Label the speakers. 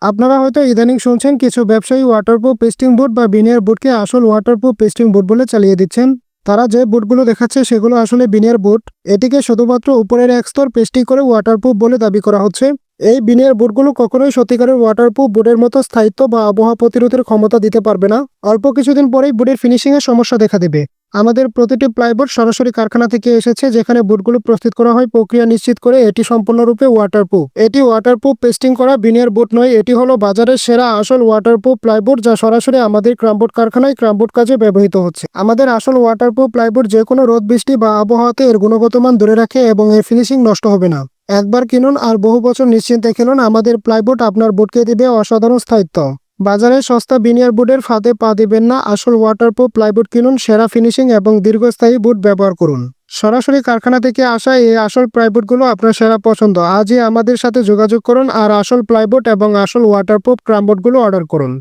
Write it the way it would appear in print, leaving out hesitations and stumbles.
Speaker 1: আপনারা হয়তো ইদানিং শুনছেন কিছু ব্যবসায়ী ওয়াটারপ্রুফ পেস্টিং বোর্ড বা বিনিয়ার বোর্ডকে আসল ওয়াটারপ্রুফ পেস্টিং বোর্ড বলে চালিয়ে দিচ্ছেন। তারা যে বোর্ডগুলো দেখাচ্ছে সেগুলো আসলে বিনিয়ার বোর্ড। এটিকে শুধুমাত্র উপরের এক স্তর পেস্টিং করে ওয়াটারপ্রুফ বলে দাবি করা হচ্ছে। এই বিনিয়ার বোর্ডগুলো কখনোই সত্যিকারের ওয়াটারপ্রুফ বোর্ডের মতো স্থায়িত্ব বা আবহাওয়া প্রতিরোধের ক্ষমতা দিতে পারবে না। অল্প কিছুদিন পরেই বোর্ডের ফিনিশিংয়ে সমস্যা দেখা দেবে। আমাদের প্রতিটি প্লাইবোর্ড সরাসরি কারখানা থেকে এসেছে, যেখানে বোর্ডগুলো প্রস্তুত করা হয় প্রক্রিয়া নিশ্চিত করে এটি সম্পূর্ণরূপে ওয়াটারপ্রুফ। এটি ওয়াটারপ্রুফ পেস্টিং করা বিনিয়ার বোর্ড নয়, এটি হলো বাজারের সেরা আসল ওয়াটারপ্রুফ প্লাইবোর্ড, যা সরাসরি আমাদের ক্রামবোর্ড কারখানায় ক্রামবোর্ড কাজে ব্যবহৃত হচ্ছে। আমাদের আসল ওয়াটারপ্রুফ প্লাইবোর্ড যে কোনো রোদ, বৃষ্টি বা আবহাওয়াতে এর গুণগত মান ধরে রাখে এবং এর ফিনিশিং নষ্ট হবে না। একবার কিনুন আর বহু বছর নিশ্চিন্তে খেলুন। আমাদের প্লাইবোর্ড আপনার বোর্ডকে দিবে অসাধারণ স্থায়িত্ব। বাজারে সস্তা বিনিয়ার বোর্ডের ফাঁদে পা দিবেন না। আসল ওয়াটারপ্রুফ প্লাইবোর্ড কিনুন, সেরা ফিনিশিং এবং দীর্ঘস্থায়ী বোর্ড ব্যবহার করুন। সরাসরি কারখানা থেকে আসা এই আসল প্লাইবোর্ডগুলো আপনার সেরা পছন্দ। আজই আমাদের সাথে যোগাযোগ করুন আর আসল প্লাইবোর্ড এবং আসল ওয়াটারপ্রুফ ক্রামবোর্ডগুলো অর্ডার করুন।